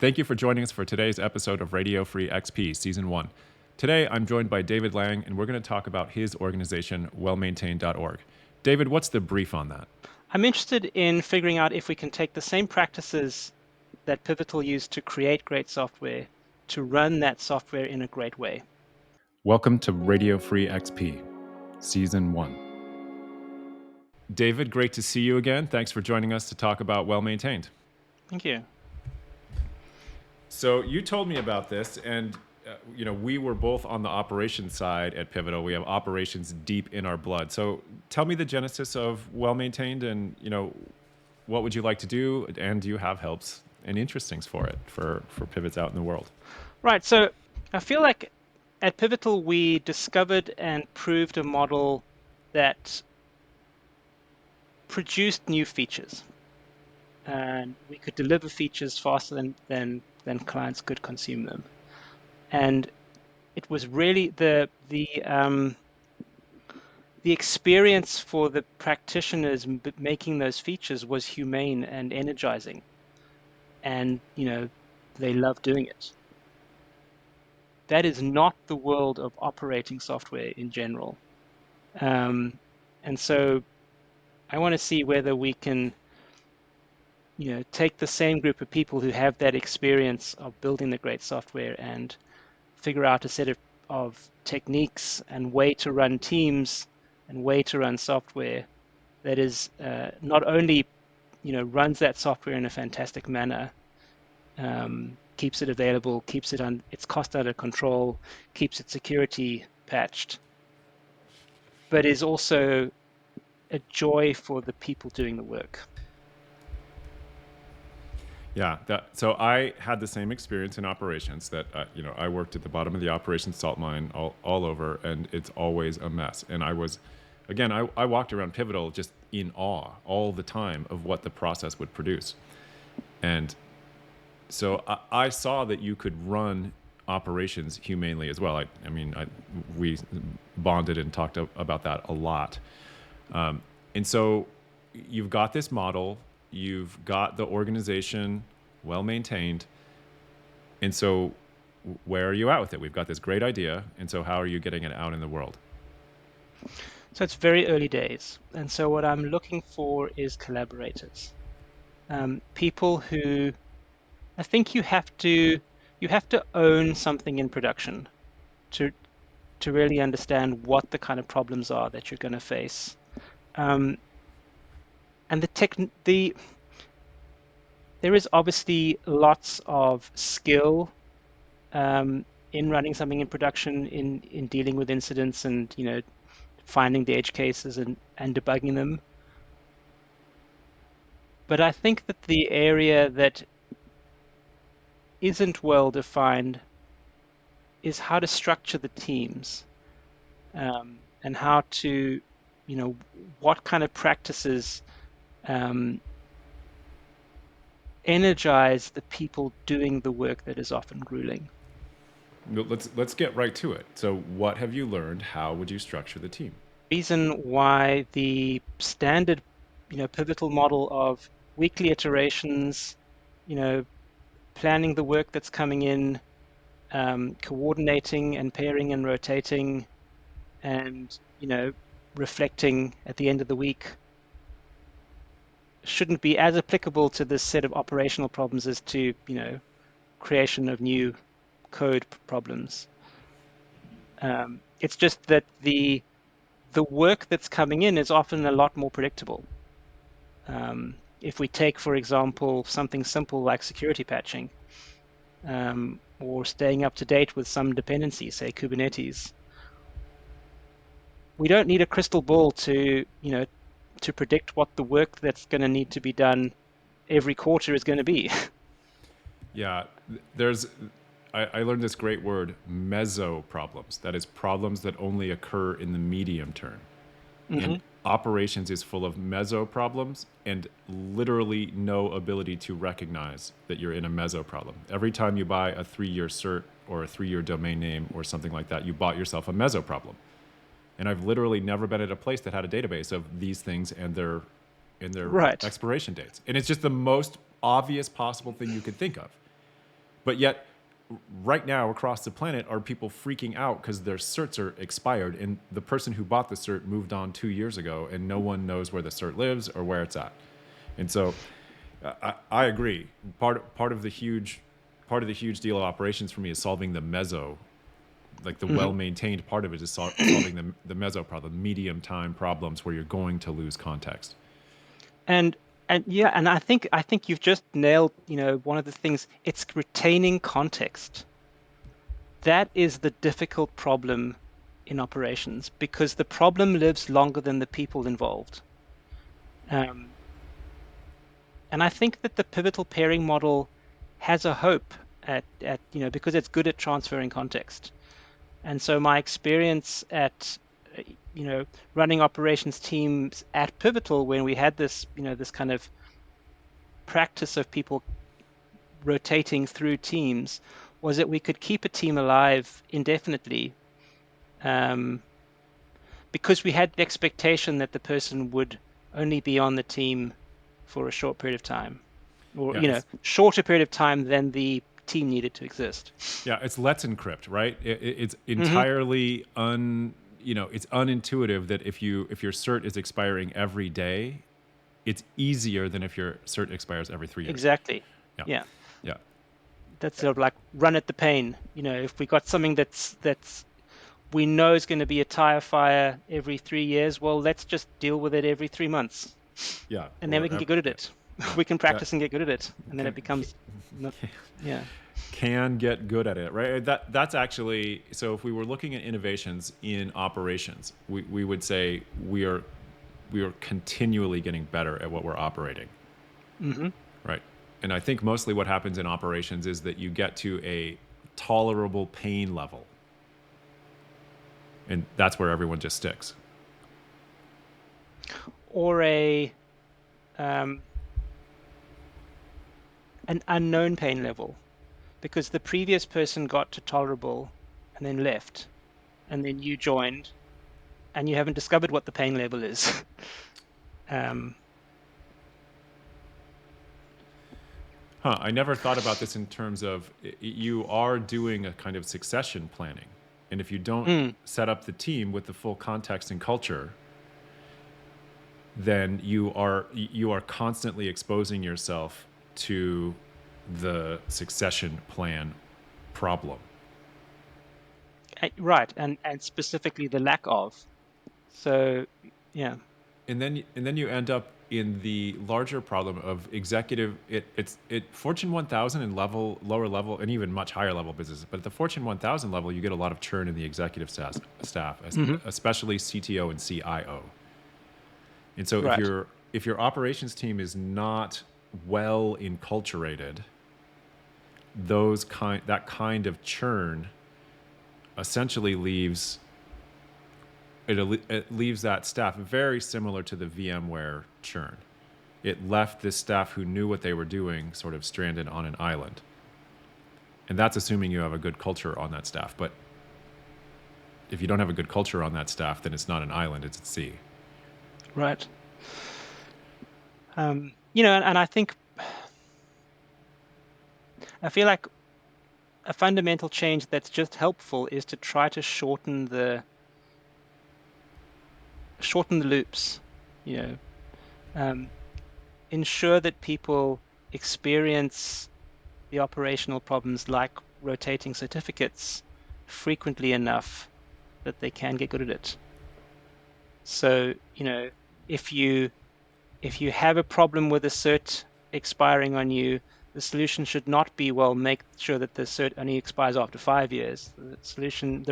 Thank you for joining us for today's episode of Radio Free XP Season 1. Today, I'm joined by David Laing, and we're going to talk about his organization, wellmaintained.org. David, what's the brief on that? I'm interested in figuring out if we can take the same practices that Pivotal used to create great software to run that software in a great way. Welcome to Radio Free XP, Season 1. David, great to see you again. Thanks for joining us to talk about Well Maintained. Thank you. So you told me about this, and we were both on the operations side at Pivotal. We have operations deep in our blood. So tell me the genesis of Well Maintained, and what would you like to do, and do you have helps and interestings for it for pivots out in the world? Right. So I feel like at Pivotal we discovered and proved a model that produced new features, and we could deliver features faster than clients could consume them. And it was really the experience for the practitioners making those features was humane and energizing, and they love doing it. That is not the world of operating software in general, and so I want to see whether we can take the same group of people who have that experience of building the great software and figure out a set of techniques and way to run teams and way to run software that is not only runs that software in a fantastic manner, keeps it available, keeps its cost under control, keeps its security patched, but is also a joy for the people doing the work. Yeah, so I had the same experience in operations that, I worked at the bottom of the operations salt mine all over, and it's always a mess. And I walked around Pivotal just in awe all the time of what the process would produce. And so I saw that you could run operations humanely as well. We bonded and talked about that a lot. And so you've got this model. You've got the organization well maintained. And so where are you at with it? We've got this great idea. And so how are you getting it out in the world? So it's very early days. And so what I'm looking for is collaborators. People who, I think you have to own something in production to really understand what the kind of problems are that you're going to face. And there is obviously lots of skill in running something in production, in dealing with incidents and finding the edge cases and debugging them. But I think that the area that isn't well defined is how to structure the teams, and how to, what kind of practices energize the people doing the work that is often grueling. Let's get right to it. So what have you learned? How would you structure the team? Reason why the standard Pivotal model of weekly iterations, planning the work that's coming in, coordinating and pairing and rotating, and reflecting at the end of the week shouldn't be as applicable to this set of operational problems as to creation of new code problems. It's just that the work that's coming in is often a lot more predictable. If we take, for example, something simple like security patching, or staying up to date with some dependencies, say Kubernetes, we don't need a crystal ball to predict what the work that's going to need to be done every quarter is going to be. Yeah, I learned this great word, meso problems. That is problems that only occur in the medium term. Mm-hmm. And operations is full of meso problems and literally no ability to recognize that you're in a meso problem. Every time you buy a 3-year cert or a 3-year domain name or something like that, you bought yourself a meso problem. And I've literally never been at a place that had a database of these things and their Right. expiration dates. And it's just the most obvious possible thing you could think of. But yet, right now across the planet are people freaking out because their certs are expired, and the person who bought the cert moved on 2 years ago, and no one knows where the cert lives or where it's at. And so, I agree. Part of the huge deal of operations for me is solving the meso, like the well-maintained part of it is solving the meso problem, medium time problems where you're going to lose context. And yeah, and I think you've just nailed, one of the things. It's retaining context. That is the difficult problem in operations because the problem lives longer than the people involved. Um, and I think that the pivotal pairing model has a hope because it's good at transferring context. And so my experience at uh, running operations teams at Pivotal, when we had this kind of practice of people rotating through teams, was that we could keep a team alive indefinitely, um, because we had the expectation that the person would only be on the team for a short period of time, or Yeah, it's shorter period of time than the team needed to exist. yeah, it's let's encrypt, right? It's Hmm. entirely it's unintuitive that if your cert is expiring every day, it's easier than if your cert expires every 3 years. Exactly. Yeah, Yeah. yeah, That's sort of like run at the pain. If we got something that's we know is going to be a tire fire every 3 years, well, let's just deal with it every 3 months, yeah, and then we can get good at yeah, it. yeah. We can That practice and get good at it, and then it can becomes not, yeah. can get good at it, right? That's actually, so if we were looking at innovations in operations, we would say we are continually getting better at what we're operating, Hmm. right? And I think mostly what happens in operations is that you get to a tolerable pain level, and that's where everyone just sticks. Or um, an unknown pain level, because the previous person got to tolerable and then left, and then you joined, and you haven't discovered what the pain level is. um, Huh, I never thought about this in terms of you are doing a kind of succession planning. And if you don't mm, set up the team with the full context and culture, then you are constantly exposing yourself to the succession plan problem. right, and specifically the lack of. So, yeah. And then you end up in the larger problem of executive it Fortune 1000 and lower level and even much higher level businesses, but at the Fortune 1000 level you get a lot of churn in the executive staff, Hmm. especially CTO and CIO. And so if Right. your operations team is not well enculturated, that kind of churn essentially it leaves that staff very similar to the VMware churn. It left this staff who knew what they were doing sort of stranded on an island. And that's assuming you have a good culture on that staff. But if you don't have a good culture on that staff, then it's not an island, it's at sea. Right. And I feel like a fundamental change that's just helpful is to try to shorten the loops, you know, um, ensure that people experience the operational problems like rotating certificates frequently enough that they can get good at it. So, if you if you have a problem with a cert expiring on you, the solution should not be, well, make sure that the cert only expires after 5 years. The solution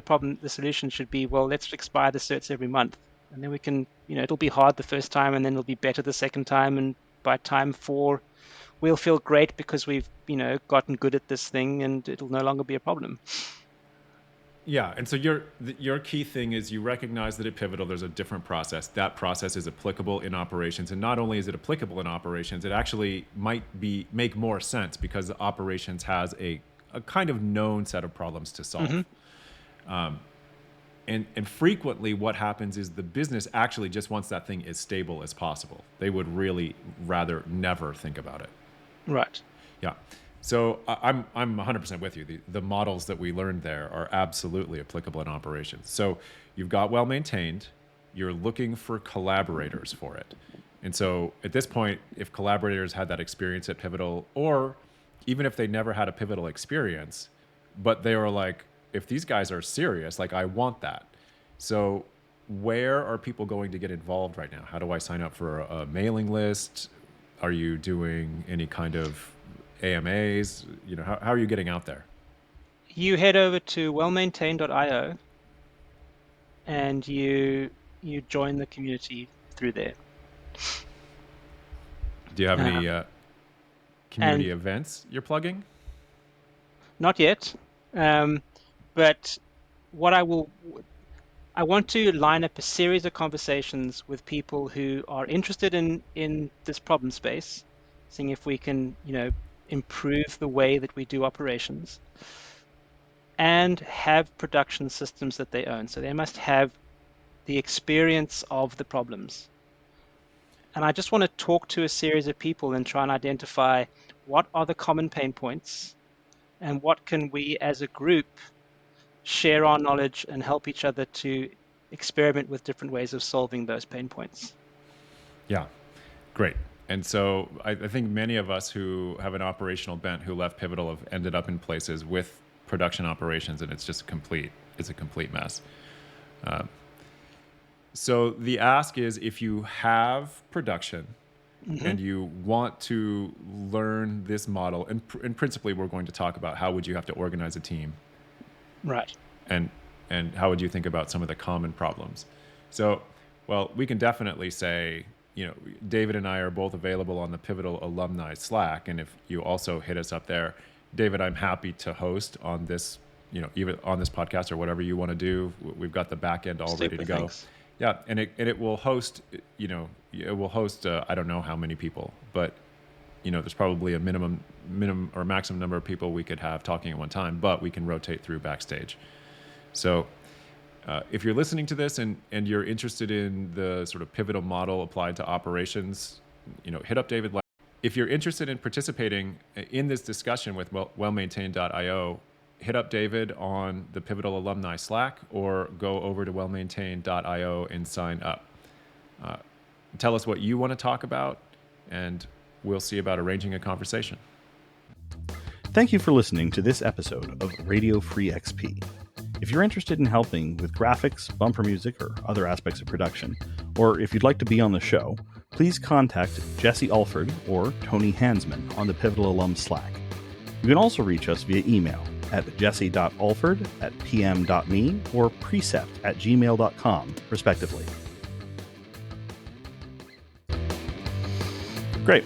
should be, well, let's expire the certs every month. And then we can, it'll be hard the first time and then it'll be better the second time. And by time four, we'll feel great because we've, gotten good at this thing and it'll no longer be a problem. Yeah, and so your key thing is you recognize that at Pivotal there's a different process. That process is applicable in operations, and not only is it applicable in operations, it actually might make more sense because operations has a kind of known set of problems to Hmm. solve. And frequently what happens is the business actually just wants that thing as stable as possible. They would really rather never think about it. Right. Yeah. So I'm 100% with you. The models that we learned there are absolutely applicable in operations. So you've got well maintained. You're looking for collaborators for it. And so at this point, if collaborators had that experience at Pivotal, or even if they never had a Pivotal experience, but they were like, if these guys are serious, like I want that. So where are people going to get involved right now? How do I sign up for a mailing list? Are you doing any kind of AMAs? You know, how are you getting out there? You head over to wellmaintained.io and you join the community through there. Do you have any And community events you're plugging? not yet, but what I want to line up a series of conversations with people who are interested in this problem space, seeing if we can, improve the way that we do operations, and have production systems that they own. So they must have the experience of the problems. And I just want to talk to a series of people and try and identify what are the common pain points and what can we as a group share our knowledge and help each other to experiment with different ways of solving those pain points. Yeah, great. And so I think many of us who have an operational bent who left Pivotal have ended up in places with production operations, and it's just it's a complete mess. So the ask is, if you have production and you want to learn this model, and principally we're going to talk about how would you have to organize a team, Right. and how would you think about some of the common problems. So, well, we can definitely say, David and I are both available on the Pivotal alumni Slack, and if you also hit us up there, David, I'm happy to host on this, even on this podcast or whatever you want to do. We've got the back end all ready to go. Thanks. Yeah, and it will host, it will host I don't know how many people, but there's probably a minimum or maximum number of people we could have talking at one time, but we can rotate through backstage. So if you're listening to this and you're interested in the sort of Pivotal model applied to operations, hit up David. If you're interested in participating in this discussion with wellmaintained.io, hit up David on the Pivotal alumni Slack or go over to wellmaintained.io and sign up. Tell us what you want to talk about, and we'll see about arranging a conversation. Thank you for listening to this episode of Radio Free XP. If you're interested in helping with graphics, bumper music, or other aspects of production, or if you'd like to be on the show, please contact Jesse Alford or Tony Hansmann on the Pivotal Alum Slack. You can also reach us via email at jesse.alford@pm.me or precept@gmail.com, respectively. Great.